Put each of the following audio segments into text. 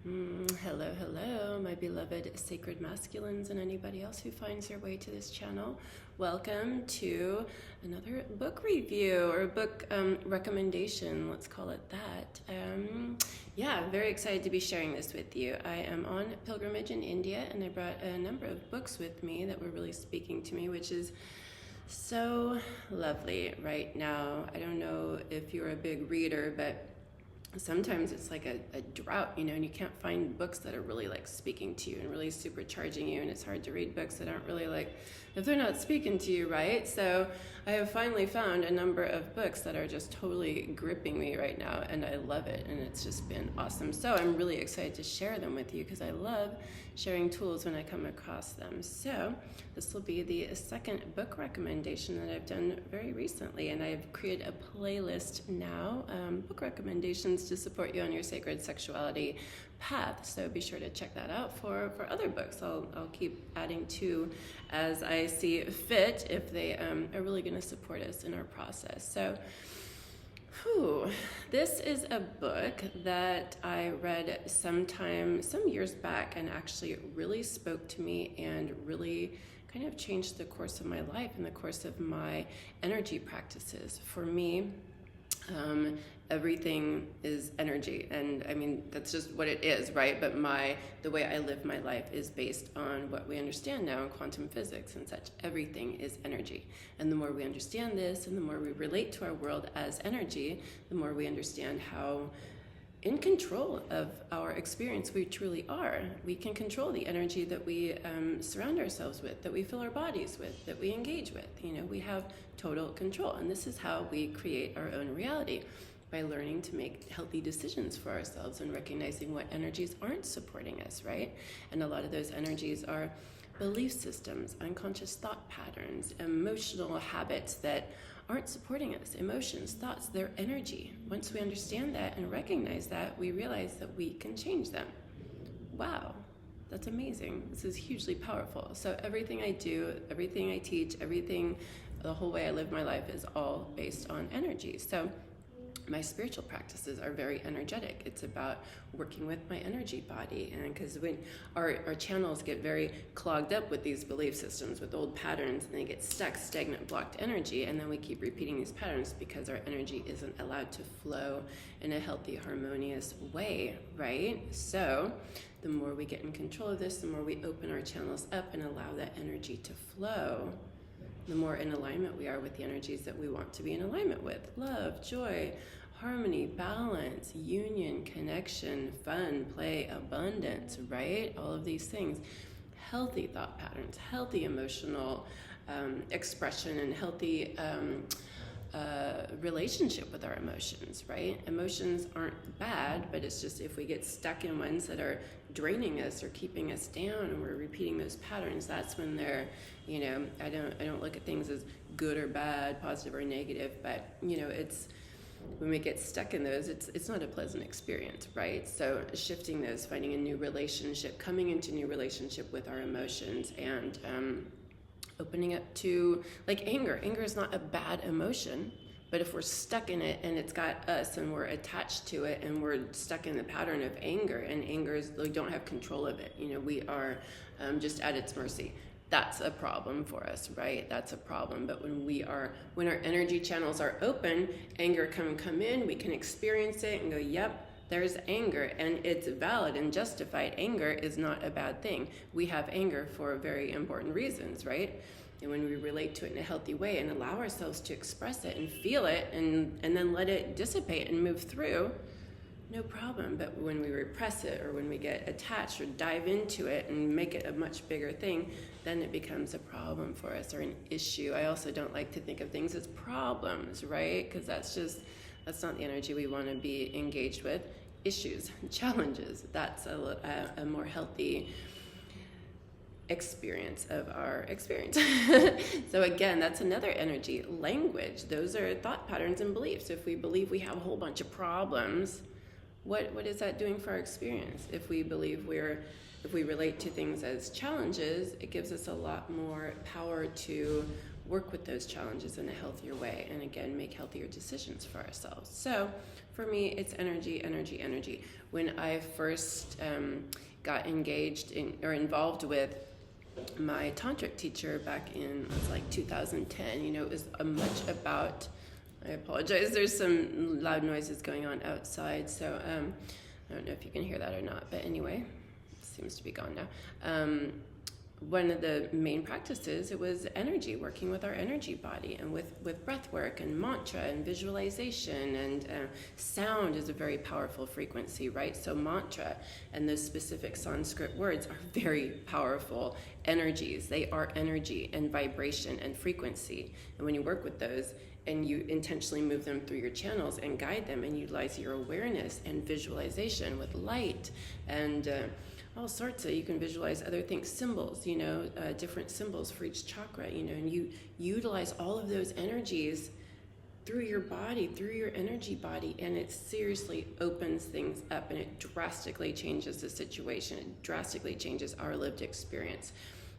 Hello, hello, my beloved sacred masculines and anybody else who finds their way to this channel. Welcome to another book review or book recommendation, let's call it that. Yeah, I'm very excited to be sharing this with you. I am on pilgrimage in India and I brought a number of books with me that were really speaking to me, which is so lovely right now. I don't know if you're a big reader, but sometimes it's like a drought, and you can't find books that are really like speaking to you and really supercharging you, and it's hard to read books that aren't really like, if they're not speaking to you, right? So I have finally found a number of books that are just totally gripping me right now, and I love it, and it's just been awesome. So I'm really excited to share them with you because I love sharing tools when I come across them. So this will be the second book recommendation that I've done very recently, and I've created a playlist now, book recommendations to support you on your sacred sexuality path. So be sure to check that out for other books. I'll keep adding to as I see fit if they are really going to support us in our process. So this is a book that I read some years back, and actually really spoke to me and really kind of changed the course of my life and the course of my energy practices. For me, everything is energy, and I mean that's just what it is, right? But the way I live my life is based on what we understand now in quantum physics and such. Everything is energy, and the more we understand this and the more we relate to our world as energy, the more we understand how in control of our experience we truly are. We can control the energy that we surround ourselves with, that we fill our bodies with, that we engage with. We have total control, and this is how we create our own reality, by learning to make healthy decisions for ourselves and recognizing what energies aren't supporting us, right? And a lot of those energies are belief systems, unconscious thought patterns, emotional habits that aren't supporting us. Emotions, thoughts, they're energy. Once we understand that and recognize that, we realize that we can change them. Wow, that's amazing. This is hugely powerful. So everything I do, everything I teach, the whole way I live my life is all based on energy. So my spiritual practices are very energetic. It's about working with my energy body, and because when our channels get very clogged up with these belief systems, with old patterns, and they get stuck, stagnant, blocked energy, and then we keep repeating these patterns because our energy isn't allowed to flow in a healthy, harmonious way, right? So the more we get in control of this, the more we open our channels up and allow that energy to flow, the more in alignment we are with the energies that we want to be in alignment with. Love, joy, harmony, balance, union, connection, fun, play, abundance, right? All of these things. Healthy thought patterns, healthy emotional expression, and healthy relationship with our emotions, right? Emotions aren't bad, but it's just if we get stuck in ones that are draining us or keeping us down, and we're repeating those patterns, that's when they're, I don't look at things as good or bad, positive or negative, but it's when we get stuck in those, it's not a pleasant experience, right? So shifting those, finding a new relationship, coming into new relationship with our emotions, and opening up to, like, anger. Anger is not a bad emotion, but if we're stuck in it and it's got us and we're attached to it and we're stuck in the pattern of anger, and anger is, we don't have control of it, we are just at its mercy. That's a problem for us, right? That's a problem. But when our energy channels are open, anger can come in, we can experience it and go, yep, there's anger, and it's valid and justified. Anger is not a bad thing. We have anger for very important reasons, right? And when we relate to it in a healthy way and allow ourselves to express it and feel it and then let it dissipate and move through, no problem. But when we repress it, or when we get attached or dive into it and make it a much bigger thing, then it becomes a problem for us, or an issue. I also don't like to think of things as problems, right? Because that's not the energy we want to be engaged with. Issues, challenges, that's a more healthy experience of our experience. So again, that's another energy. Language, those are thought patterns and beliefs. If we believe we have a whole bunch of problems, what is that doing for our experience? If we relate to things as challenges, it gives us a lot more power to work with those challenges in a healthier way, and again, make healthier decisions for ourselves. So for me, it's energy, energy, energy. When I first got engaged in or involved with my tantric teacher back in, it was like 2010, it was much about, I apologize, there's some loud noises going on outside, so I don't know if you can hear that or not, but anyway, it seems to be gone now. One of the main practices, it was energy, working with our energy body, and with breath work and mantra and visualization, and sound is a very powerful frequency, right? So mantra and those specific Sanskrit words are very powerful energies. They are energy and vibration and frequency. And when you work with those and you intentionally move them through your channels and guide them and utilize your awareness and visualization with light and all sorts of, you can visualize other things, symbols, different symbols for each chakra, and you utilize all of those energies through your body, through your energy body, and it seriously opens things up, and it drastically changes the situation. It drastically changes our lived experience.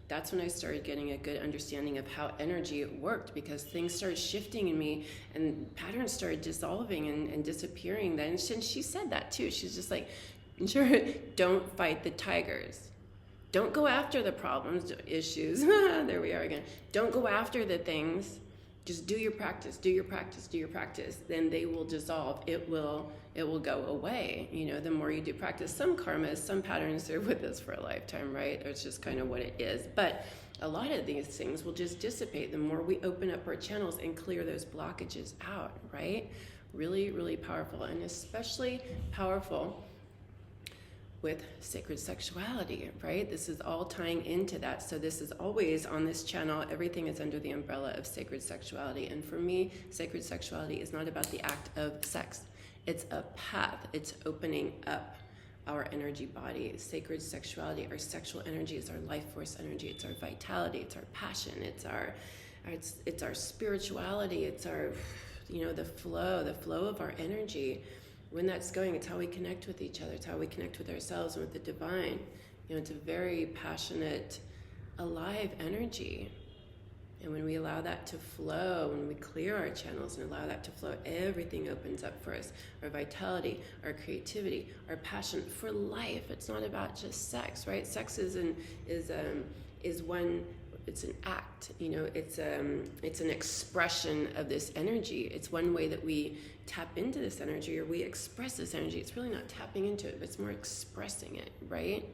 That's when I started getting a good understanding of how energy worked, because things started shifting in me and patterns started dissolving and disappearing. Then, and she said that too. She's just like, sure, don't fight the tigers. Don't go after the problems, issues. There we are again. Don't go after the things. Just do your practice, do your practice, do your practice. Then they will dissolve. It will go away. The more you do practice. Some karmas, some patterns are with us for a lifetime, right? It's just kind of what it is. But a lot of these things will just dissipate the more we open up our channels and clear those blockages out, right? Really, really powerful, and especially powerful with sacred sexuality, right? This is all tying into that. So this is always on this channel. Everything is under the umbrella of sacred sexuality. And for me, sacred sexuality is not about the act of sex. It's a path. It's opening up our energy body. Sacred sexuality, our sexual energy, is our life force energy. It's our vitality. It's our passion. It's our spirituality. It's our, the flow of our energy. When that's going, it's how we connect with each other. It's how we connect with ourselves and with the divine. It's a very passionate, alive energy. And when we allow that to flow, when we clear our channels and allow that to flow, everything opens up for us. Our vitality, our creativity, our passion for life. It's not about just sex, right? Sex is one. It's an act, it's an expression of this energy. It's one way that we tap into this energy, or we express this energy. It's really not tapping into it, but it's more expressing it, right?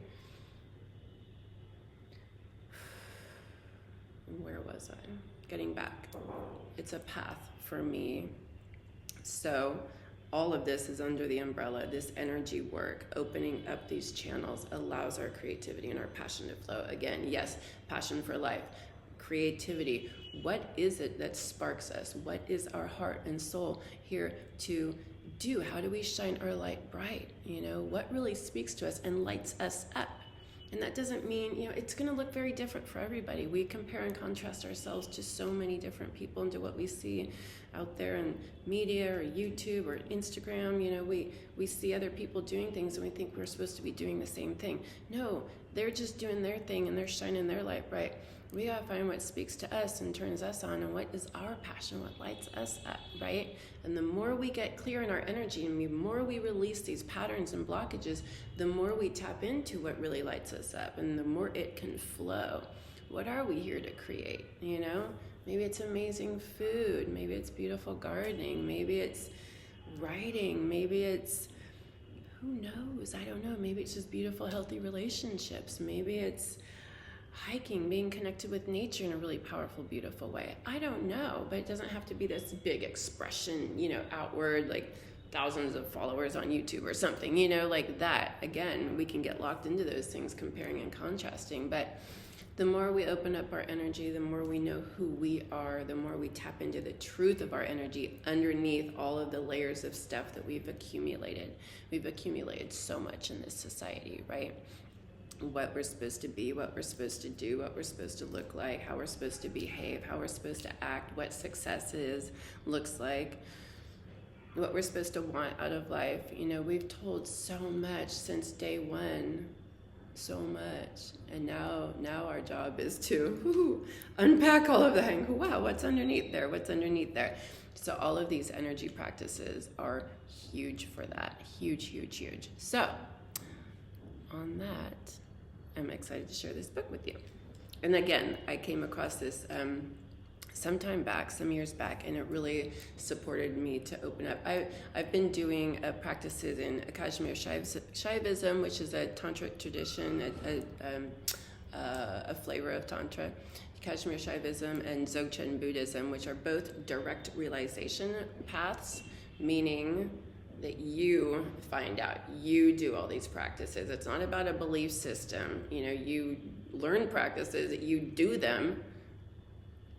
Where was I? Getting back. It's a path for me. So all of this is under the umbrella. This energy work, opening up these channels, allows our creativity and our passion to flow. Again, yes, passion for life, creativity. What is it that sparks us? What is our heart and soul here to do? How do we shine our light bright? What really speaks to us and lights us up? And that doesn't mean, it's going to look very different for everybody. We compare and contrast ourselves to so many different people and to what we see out there in media or YouTube or Instagram. We see other people doing things and we think we're supposed to be doing the same thing. No, they're just doing their thing and they're shining their light bright. We gotta find what speaks to us and turns us on, and what is our passion, what lights us up, right? And the more we get clear in our energy and the more we release these patterns and blockages, the more we tap into what really lights us up and the more it can flow. What are we here to create, Maybe it's amazing food, maybe it's beautiful gardening, maybe it's writing, maybe it's, who knows, I don't know, maybe it's just beautiful, healthy relationships, maybe it's hiking, being connected with nature in a really powerful, beautiful way. I don't know, but it doesn't have to be this big expression, outward, like thousands of followers on YouTube or something, like that. Again, we can get locked into those things, comparing and contrasting, but the more we open up our energy, the more we know who we are, the more we tap into the truth of our energy underneath all of the layers of stuff that we've accumulated. We've accumulated so much in this society, right? What we're supposed to be, what we're supposed to do, what we're supposed to look like, how we're supposed to behave, how we're supposed to act, what success looks like, what we're supposed to want out of life. We've told so much since day one so much. And now our job is to unpack all of that and go, wow, what's underneath there? What's underneath there? So all of these energy practices are huge for that. Huge, huge, huge. So on that, I'm excited to share this book with you. And again, I came across this some years back, and it really supported me to open up. I've been doing practices in Kashmir Shaivism, which is a tantric tradition, a flavor of tantra. Kashmir Shaivism and Dzogchen Buddhism, which are both direct realization paths, meaning that you find out, you do all these practices. It's not about a belief system. You learn practices, you do them,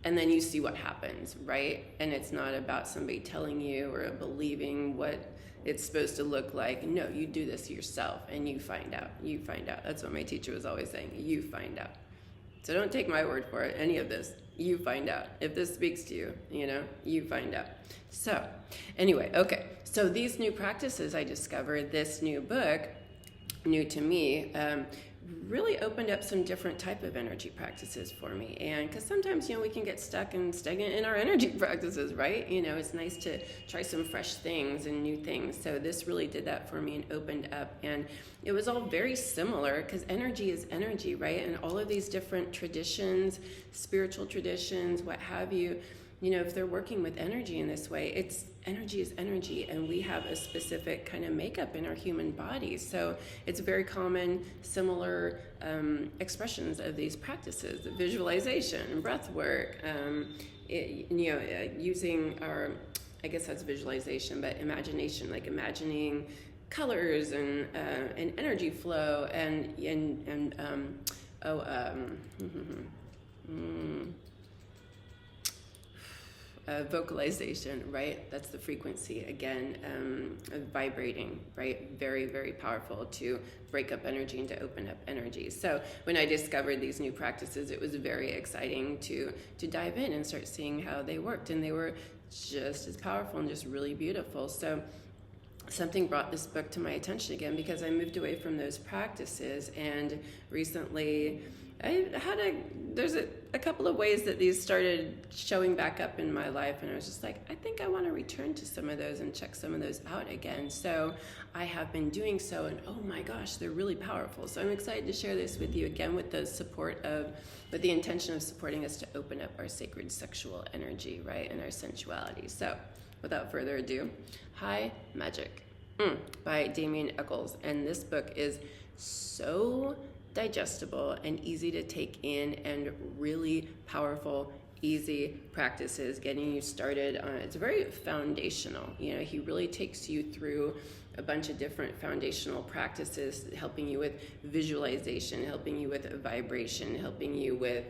and then you see what happens, right? And it's not about somebody telling you or believing what it's supposed to look like. No, you do this yourself, and you find out. You find out. That's what my teacher was always saying. You find out. So don't take my word for it, any of this. You find out. If this speaks to you, you find out. So anyway, okay. So these new practices I discovered, this new book, new to me, really opened up some different type of energy practices for me. And because sometimes, we can get stuck and stagnant in our energy practices, right? It's nice to try some fresh things and new things. So this really did that for me and opened up. And it was all very similar because energy is energy, right? And all of these different traditions, spiritual traditions, what have you, if they're working with energy in this way, energy is energy, and we have a specific kind of makeup in our human bodies. So it's very common, similar expressions of these practices: visualization, breath work, using our, I guess that's visualization, but imagination, like imagining colors and energy flow vocalization, right? That's the frequency, again, vibrating, right? Very, very powerful to break up energy and to open up energy. So when I discovered these new practices, it was very exciting to dive in and start seeing how they worked. And they were just as powerful and just really beautiful. So something brought this book to my attention again, because I moved away from those practices, and recently there's a couple of ways that these started showing back up in my life, and I was just like, I think I want to return to some of those and check some of those out again. So I have been doing so, and oh my gosh, they're really powerful. So I'm excited to share this with you again with the intention of supporting us to open up our sacred sexual energy, right, and our sensuality. So without further ado, hi, Magick, by Damien Eccles. And this book is so digestible and easy to take in, and really powerful, easy practices getting you started on. It's very foundational. He really takes you through a bunch of different foundational practices, helping you with visualization, helping you with vibration, helping you with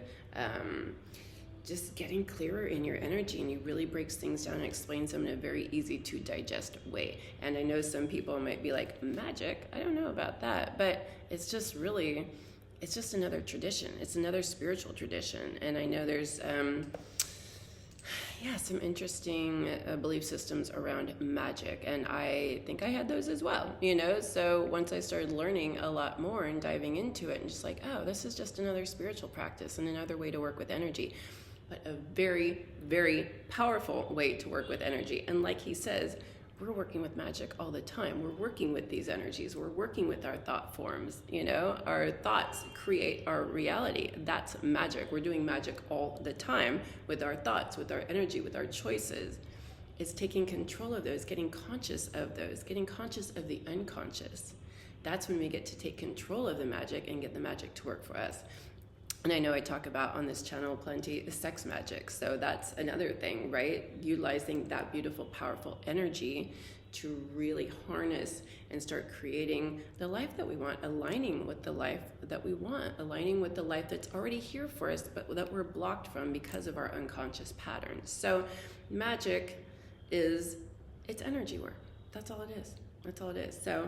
just getting clearer in your energy, and he really breaks things down and explains them in a very easy to digest way. And I know some people might be like, magic? I don't know about that, but it's just another tradition. It's another spiritual tradition. And I know there's some interesting belief systems around magic, and I think I had those as well, so once I started learning a lot more and diving into it, and just like, oh, this is just another spiritual practice and another way to work with energy, but a very, very powerful way to work with energy. And like he says, we're working with magic all the time. We're working with these energies. We're working with our thought forms. Our thoughts create our reality. That's magic. We're doing magic all the time with our thoughts, with our energy, with our choices. It's taking control of those, getting conscious of those, getting conscious of the unconscious. That's when we get to take control of the magic and get the magic to work for us. And I know I talk about on this channel plenty the sex magic. So that's another thing, right? Utilizing that beautiful, powerful energy to really harness and start creating the life that we want, aligning with the life that we want, aligning with the life that's already here for us, but that we're blocked from because of our unconscious patterns. So magic it's energy work. That's all it is. That's all it is. So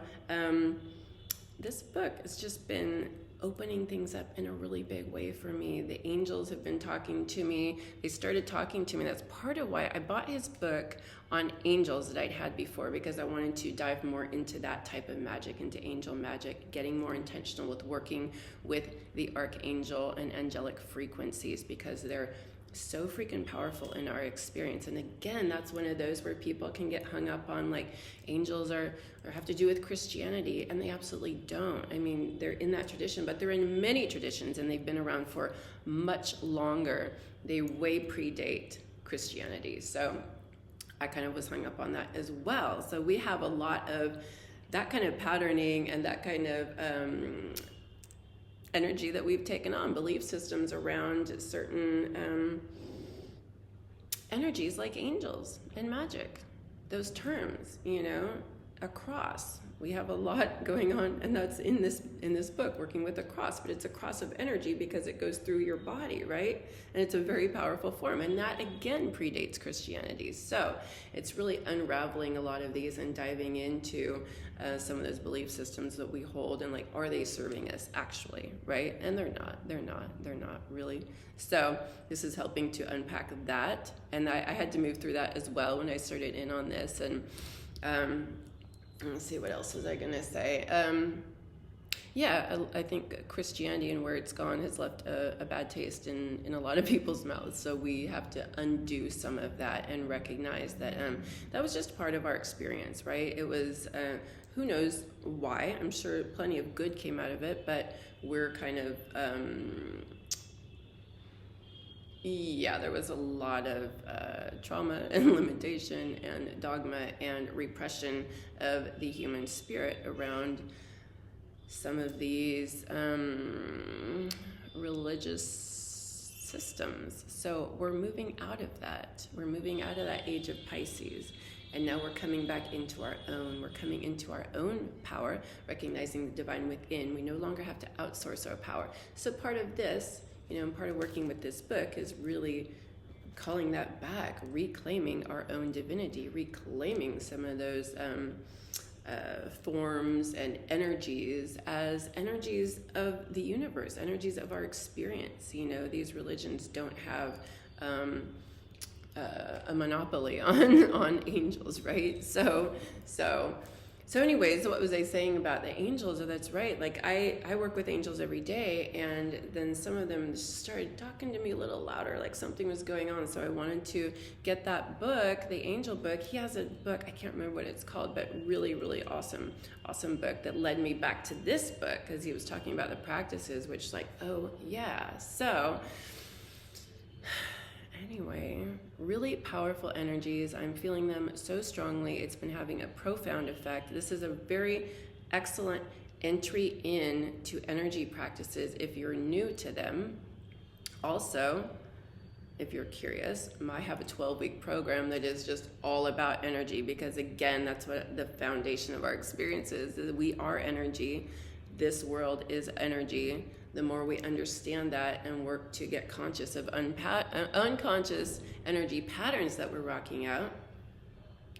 this book has just been opening things up in a really big way for me. The angels have been talking to me. They started talking to me. That's part of why I bought his book on angels that I'd had before, because I wanted to dive more into that type of magic, into angel magic, getting more intentional with working with the archangel and angelic frequencies, because they're so freaking powerful in our experience. And again, that's one of those where people can get hung up on like angels are or have to do with Christianity, and they absolutely don't. I mean, they're in that tradition, but they're in many traditions, and they've been around for much longer. They way predate Christianity. So I kind of was hung up on that as well. So we have a lot of that kind of patterning and that kind of energy that we've taken on, belief systems around certain energies like angels and magic. Those terms, you know, across. We have a lot going on, and that's in this book, working with a cross, but it's a cross of energy because it goes through your body, right? And it's a very powerful form, and that again predates Christianity. So it's really unraveling a lot of these and diving into some of those belief systems that we hold, and like, are they serving us actually, right? And they're not really. So this is helping to unpack that, and I had to move through that as well when I started in on this. And let's see, what else was I gonna say? I think Christianity and where it's gone has left a bad taste in a lot of people's mouths. So we have to undo some of that and recognize that that was just part of our experience, right? It was, who knows why? I'm sure plenty of good came out of it, but we're kind of, there was a lot of trauma and limitation and dogma and repression of the human spirit around some of these religious systems. So we're moving out of that. We're moving out of that age of Pisces. And now we're coming back into our own. We're coming into our own power, recognizing the divine within. We no longer have to outsource our power. So part of this, you know, and part of working with this book is really calling that back, reclaiming our own divinity, reclaiming some of those forms and energies as energies of the universe, energies of our experience. You know, these religions don't have a monopoly on angels, right? So anyways, what was I saying about the angels? Oh, that's right. Like I work with angels every day, and then some of them just started talking to me a little louder, like something was going on. So I wanted to get that book, the angel book. He has a book, I can't remember what it's called, but really, really awesome book that led me back to this book, because he was talking about the practices, which like, oh yeah. So anyway, really powerful energies. I'm feeling them so strongly. It's been having a profound effect. This is a very excellent entry in to energy practices if you're new to them. Also, if you're curious, I have a 12-week program that is just all about energy, because again, that's what the foundation of our experience is we are energy. This world is energy. The more we understand that and work to get conscious of unconscious energy patterns that we're rocking out,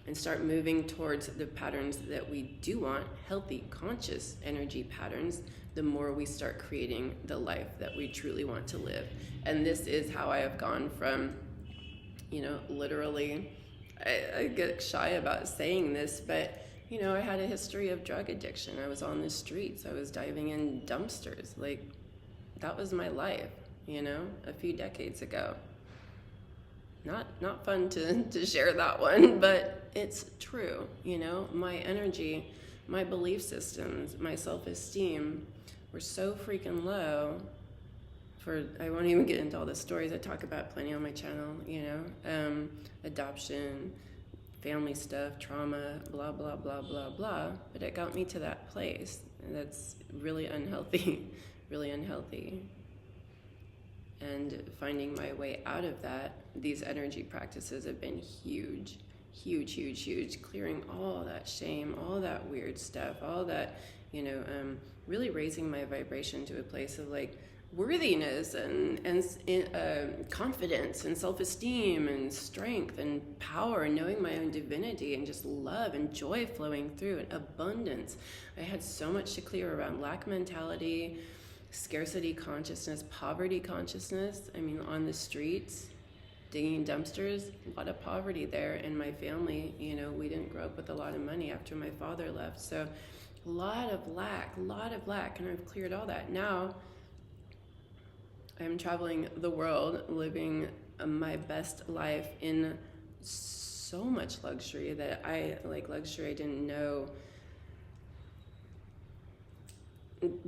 and start moving towards the patterns that we do want, healthy, conscious energy patterns, the more we start creating the life that we truly want to live. And this is how I have gone from, you know, literally, I get shy about saying this, but you know, I had a history of drug addiction. I was on the streets. I was diving in dumpsters. Like, that was my life, you know, a few decades ago. Not fun to share that one, but it's true, you know. My energy, my belief systems, my self-esteem were so freaking low. I won't even get into all the stories I talk about plenty on my channel, you know, adoption, family stuff, trauma, blah, blah, blah, blah, blah. But it got me to that place, and that's really unhealthy, really unhealthy. And finding my way out of that, these energy practices have been huge, huge, huge, huge. Clearing all that shame, all that weird stuff, all that, you know, really raising my vibration to a place of like worthiness and confidence and self-esteem and strength and power, and knowing my own divinity, and just love and joy flowing through, and abundance. I had so much to clear around lack mentality, scarcity consciousness, poverty consciousness. I mean, on the streets, digging dumpsters, a lot of poverty there. In my family, you know, we didn't grow up with a lot of money after my father left. So a lot of lack, and I've cleared all that. Now I'm traveling the world, living my best life in so much luxury that I didn't know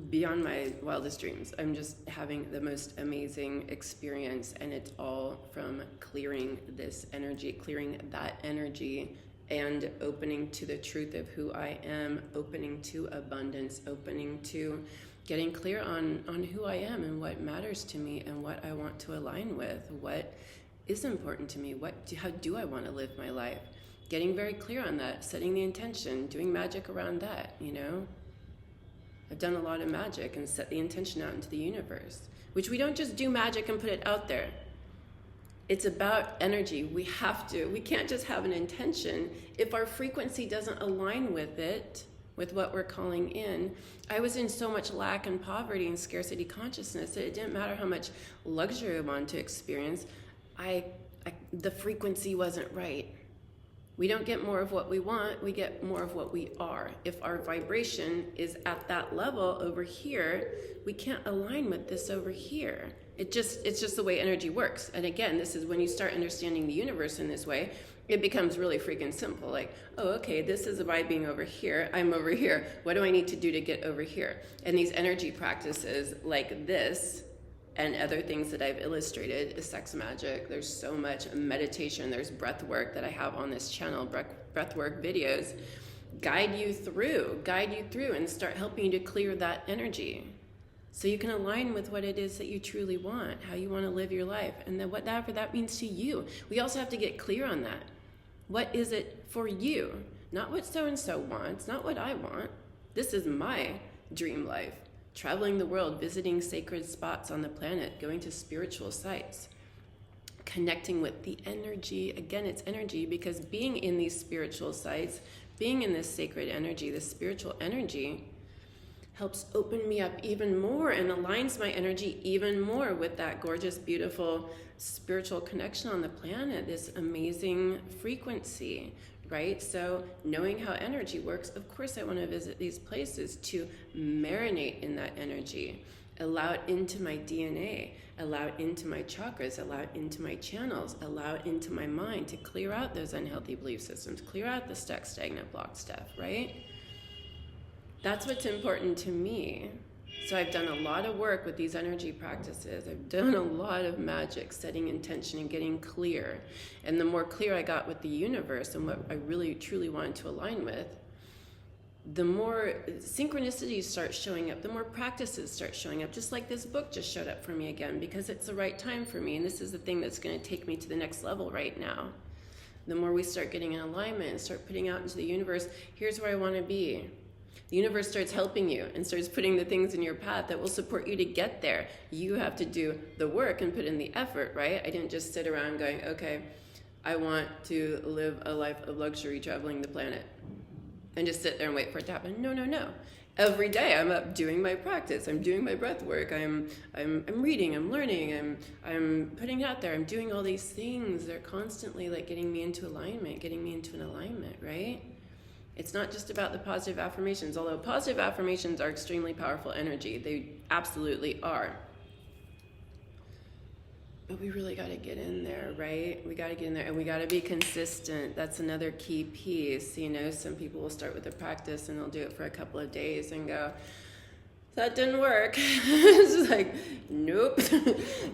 beyond my wildest dreams. I'm just having the most amazing experience, and it's all from clearing this energy, clearing that energy, and opening to the truth of who I am, opening to abundance, opening to getting clear on who I am and what matters to me and what I want to align with, what is important to me, how do I want to live my life, getting very clear on that, setting the intention, doing magic around that, you know. I've done a lot of magic and set the intention out into the universe, which we don't just do magic and put it out there. It's about energy. We can't just have an intention if our frequency doesn't align with it, with what we're calling in. I was in so much lack and poverty and scarcity consciousness that it didn't matter how much luxury I wanted to experience. The frequency wasn't right. We don't get more of what we want, we get more of what we are. If our vibration is at that level over here, we can't align with this over here. It's just the way energy works. And again, this is when you start understanding the universe in this way, it becomes really freaking simple. Like, oh, okay, this is about being over here. I'm over here. What do I need to do to get over here? And these energy practices like this and other things that I've illustrated is sex magic. There's so much meditation. There's breath work that I have on this channel, breath work videos, guide you through and start helping you to clear that energy so you can align with what it is that you truly want, how you want to live your life, and then whatever that means to you. We also have to get clear on that. What is it for you? Not what so-and-so wants, not what I want. This is my dream life. Traveling the world, visiting sacred spots on the planet, going to spiritual sites, connecting with the energy. Again, it's energy, because being in these spiritual sites, being in this sacred energy, this spiritual energy, helps open me up even more and aligns my energy even more with that gorgeous, beautiful spiritual connection on the planet, this amazing frequency. Right? So knowing how energy works, of course I want to visit these places to marinate in that energy, allow it into my DNA, allow it into my chakras, allow it into my channels, allow it into my mind to clear out those unhealthy belief systems, clear out the stuck, stagnant, blocked stuff, right? That's what's important to me. So I've done a lot of work with these energy practices. I've done a lot of magic, setting intention and getting clear. And the more clear I got with the universe and what I really truly wanted to align with, the more synchronicities start showing up, the more practices start showing up, just like this book just showed up for me again, because it's the right time for me. And this is the thing that's going to take me to the next level right now. The more we start getting in alignment and start putting out into the universe, here's where I want to be. The universe starts helping you and starts putting the things in your path that will support you to get there. You have to do the work and put in the effort, right? I didn't just sit around going, okay, I want to live a life of luxury traveling the planet and just sit there and wait for it to happen. No. Every day I'm up doing my practice. I'm doing my breath work. I'm reading, I'm learning, I'm putting it out there. I'm doing all these things. They're constantly like getting me into alignment, getting me into an alignment, right? It's not just about the positive affirmations, although positive affirmations are extremely powerful energy. They absolutely are. But we really got to get in there, right? We got to get in there, and we got to be consistent. That's another key piece. You know, some people will start with a practice and they'll do it for a couple of days and go, that didn't work. It's just like, nope.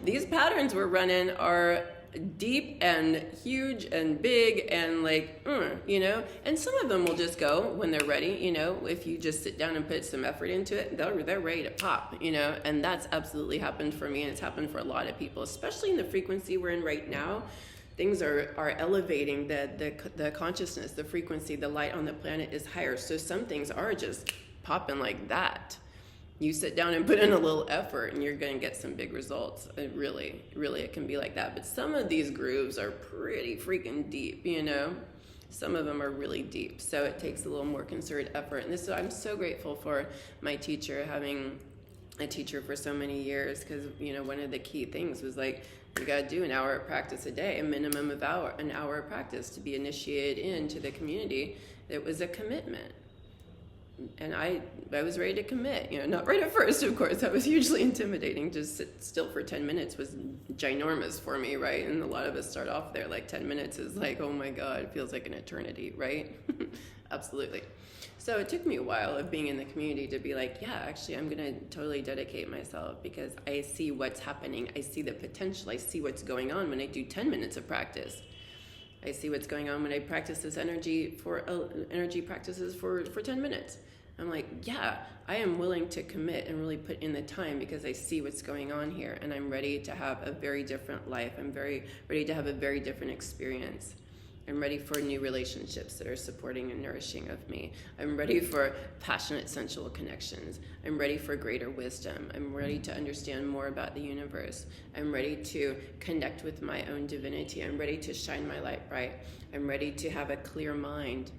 These patterns we're running are deep and huge and big and like, you know, and some of them will just go when they're ready, you know, if you just sit down and put some effort into it, they're ready to pop, you know, and that's absolutely happened for me, and it's happened for a lot of people, especially in the frequency we're in right now. Things are elevating, the consciousness, the frequency, the light on the planet is higher, so some things are just popping like that. You sit down and put in a little effort and you're going to get some big results. It really, it can be like that. But some of these grooves are pretty freaking deep, you know? Some of them are really deep. So it takes a little more concerted effort. And I'm so grateful for my teacher having a teacher for so many years, because one of the key things was like, you got to do an hour of practice a day, a minimum of an hour of practice to be initiated into the community. It was a commitment. And I was ready to commit, not right at first, of course. That was hugely intimidating. Just sit still for 10 minutes was ginormous for me, right? And a lot of us start off there, like 10 minutes is like, oh my God, it feels like an eternity, right? Absolutely. So it took me a while of being in the community to be like, yeah, actually, I'm going to totally dedicate myself, because I see what's happening. I see the potential. I see what's going on when I do 10 minutes of practice. I see what's going on when I practice this energy practices for 10 minutes. I'm like, yeah, I am willing to commit and really put in the time, because I see what's going on here, and I'm ready to have a very different life. I'm very ready to have a very different experience. I'm ready for new relationships that are supporting and nourishing of me. I'm ready for passionate sensual connections. I'm ready for greater wisdom. I'm ready to understand more about the universe. I'm ready to connect with my own divinity. I'm ready to shine my light bright. I'm ready to have a clear mind.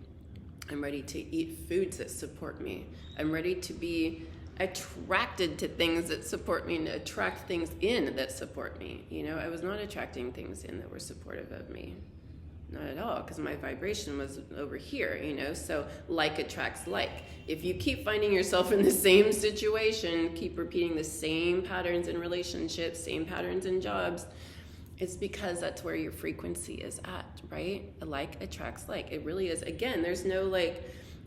I'm ready to eat foods that support me. I'm ready to be attracted to things that support me and attract things in that support me. I was not attracting things in that were supportive of me. Not at all, because my vibration was over here, so like attracts like. If you keep finding yourself in the same situation, keep repeating the same patterns in relationships, same patterns in jobs, it's because that's where your frequency is at, right? Like attracts like. It really is. Again, there's no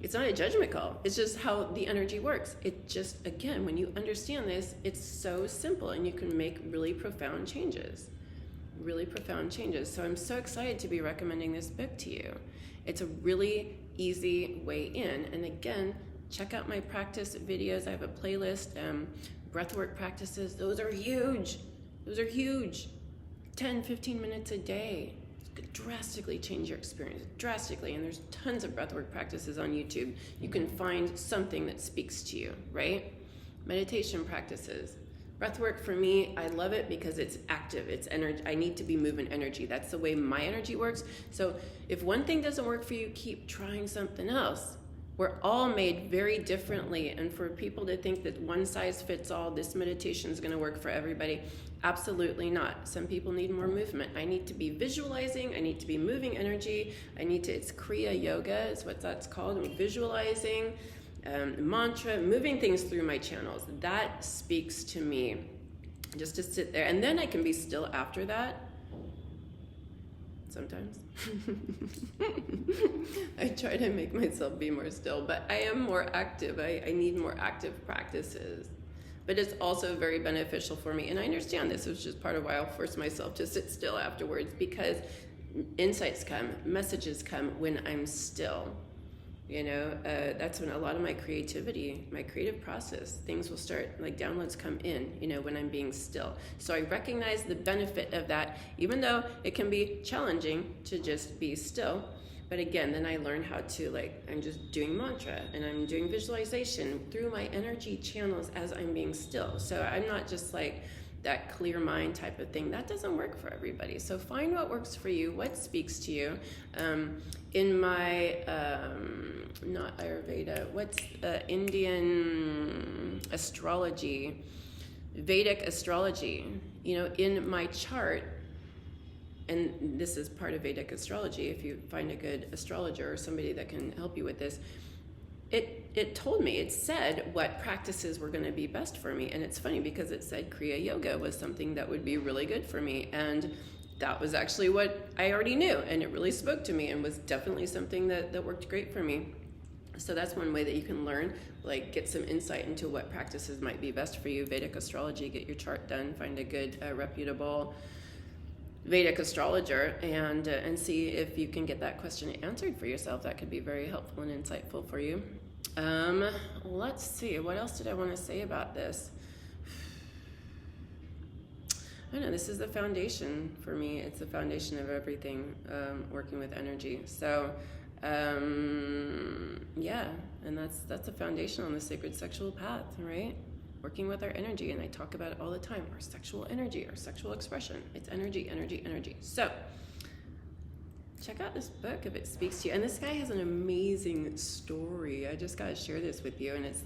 it's not a judgment call. It's just how the energy works. It just, again, when you understand this, it's so simple, and you can make really profound changes. Really profound changes. So I'm so excited to be recommending this book to you. It's a really easy way in. And again, check out my practice videos. I have a playlist, breathwork practices. Those are huge. 10, 15 minutes a day. It's going to drastically change your experience, drastically. And there's tons of breathwork practices on YouTube. You can find something that speaks to you, right? Meditation practices. Breathwork for me, I love it because it's active. It's energy. I need to be moving energy. That's the way my energy works. So if one thing doesn't work for you, keep trying something else. We're all made very differently. And for people to think that one size fits all, this meditation is going to work for everybody, absolutely not. Some people need more movement. I need to be visualizing. I need to be moving energy. It's Kriya Yoga is what that's called. I'm visualizing. Mantra, moving things through my channels. That speaks to me. Just to sit there. And then I can be still after that. Sometimes. I try to make myself be more still, but I am more active. I need more active practices. But it's also very beneficial for me. And I understand this is just part of why I'll force myself to sit still afterwards, because insights come, messages come when I'm still. That's when a lot of my creative process, things will start, like downloads come in, when I'm being still. So I recognize the benefit of that, even though it can be challenging to just be still. But again, then I learn how to, I'm just doing mantra and I'm doing visualization through my energy channels as I'm being still. So I'm not just that clear mind type of thing. That doesn't work for everybody. So find what works for you, what speaks to you. In my, not Ayurveda, what's Indian astrology, Vedic astrology, in my chart, and this is part of Vedic astrology, if you find a good astrologer or somebody that can help you with this, it told me, it said what practices were going to be best for me. And it's funny because it said Kriya Yoga was something that would be really good for me. And that was actually what I already knew. And it really spoke to me and was definitely something that worked great for me. So that's one way that you can learn, get some insight into what practices might be best for you. Vedic astrology, get your chart done, find a good, reputable Vedic astrologer, and see if you can get that question answered for yourself. That could be very helpful and insightful for you. Let's see, what else did I want to say about this? I don't know, this is the foundation for me. It's the foundation of everything, working with energy. So, yeah, and that's the foundation on the sacred sexual path, right? Working with our energy, and I talk about it all the time. Our sexual energy, our sexual expression. It's energy, energy, energy. So, check out this book if it speaks to you. And this guy has an amazing story. I just got to share this with you. And it's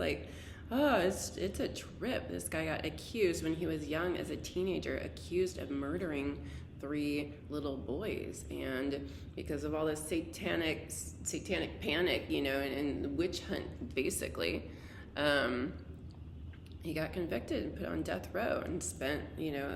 Oh, it's a trip. This guy got accused when he was young as a teenager, accused of murdering 3 little boys, and because of all this satanic panic, and witch hunt, basically, he got convicted and put on death row and spent,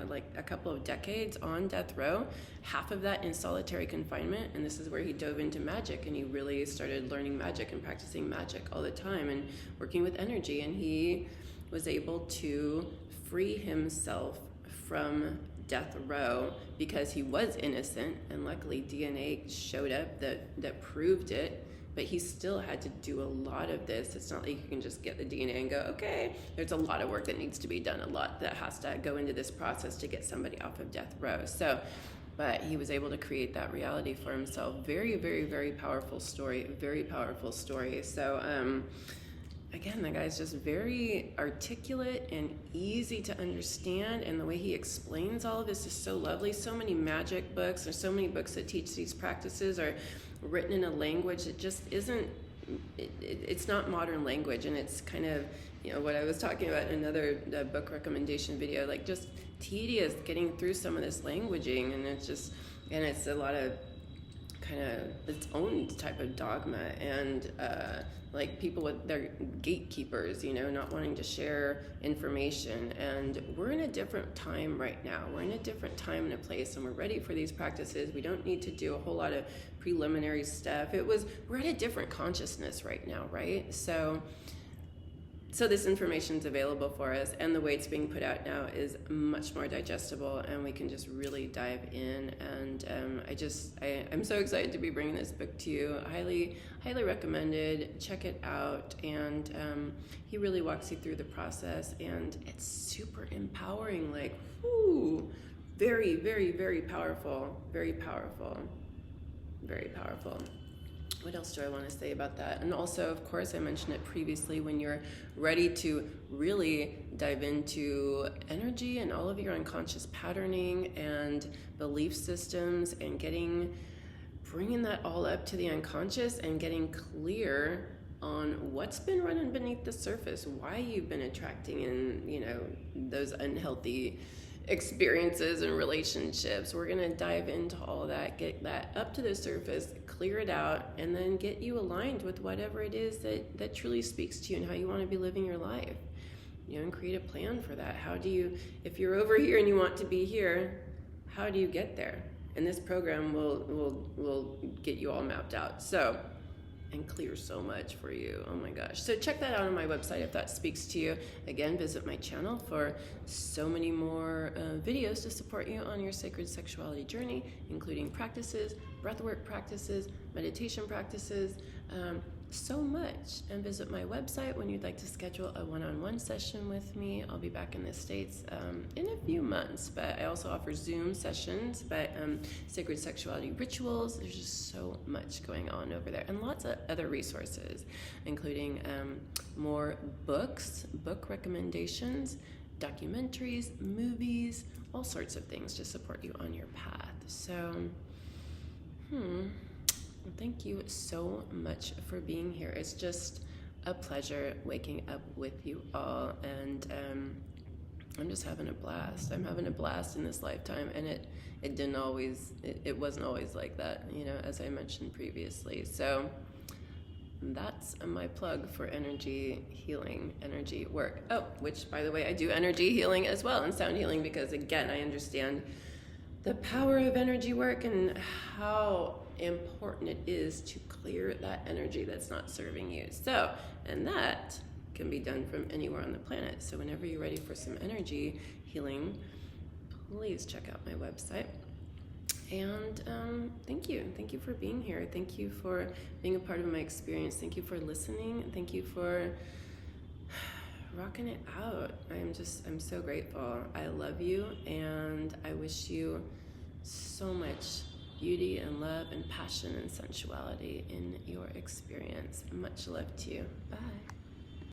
like a couple of decades on death row, half of that in solitary confinement. And this is where he dove into magic, and he really started learning magic and practicing magic all the time and working with energy. And he was able to free himself from death row because he was innocent, and luckily DNA showed up that proved it. But he still had to do a lot of this. It's not like you can just get the DNA and go, okay. There's a lot of work that needs to be done, a lot that has to go into this process to get somebody off of death row. So, but he was able to create that reality for himself. Very, very, very powerful story. Very powerful story. So, again, the guy's just very articulate and easy to understand, and the way he explains all of this is so lovely. So many magic books, there's so many books that teach these practices are written in a language that just isn't, it's not modern language, and it's kind of, what I was talking about in another book recommendation video, like just tedious getting through some of this languaging, and it's a lot of kind of its own type of dogma, and like people with their gatekeepers, not wanting to share information. And we're in a different time right now. We're in a different time and a place, and we're ready for these practices. We don't need to do a whole lot of preliminary stuff. We're at a different consciousness right now, right? So this information is available for us, and the way it's being put out now is much more digestible, and we can just really dive in. And I'm so excited to be bringing this book to you. Highly, highly recommended. Check it out. And he really walks you through the process, and it's super empowering. Like, whoo, very, very, very powerful. Very powerful. Very powerful. What else do I want to say about that? And also, of course, I mentioned it previously, when you're ready to really dive into energy and all of your unconscious patterning and belief systems, and bringing that all up to the unconscious and getting clear on what's been running beneath the surface, why you've been attracting in, those unhealthy experiences and relationships. We're going to dive into all of that, get that up to the surface, clear it out, and then get you aligned with whatever it is that truly speaks to you and how you want to be living your life, and create a plan for that. How do you, if you're over here and you want to be here, how do you get there? And this program will get you all mapped out. So, and clear so much for you. Oh my gosh. So check that out on my website if that speaks to you. Again, visit my channel for so many more videos to support you on your sacred sexuality journey, including practices, breathwork practices, meditation practices, so much. And visit my website when you'd like to schedule a one-on-one session with me. I'll be back in the States in a few months, but I also offer Zoom sessions, but sacred sexuality rituals. There's just so much going on over there, and lots of other resources, including more books, book recommendations, documentaries, movies, all sorts of things to support you on your path. So, thank you so much for being here. It's just a pleasure waking up with you all, and I'm just having a blast. I'm having a blast in this lifetime, and it wasn't always like that, as I mentioned previously. So that's my plug for energy healing, energy work. Oh, which, by the way, I do energy healing as well, and sound healing, because again, I understand the power of energy work and how important it is to clear that energy that's not serving you. So, and that can be done from anywhere on the planet. So whenever you're ready for some energy healing, please check out my website. And thank you for being here. Thank you for being a part of my experience. Thank you for listening. Thank you for rocking it out. I'm so grateful. I love you, and I wish you so much beauty and love and passion and sensuality in your experience. Much love to you. Bye.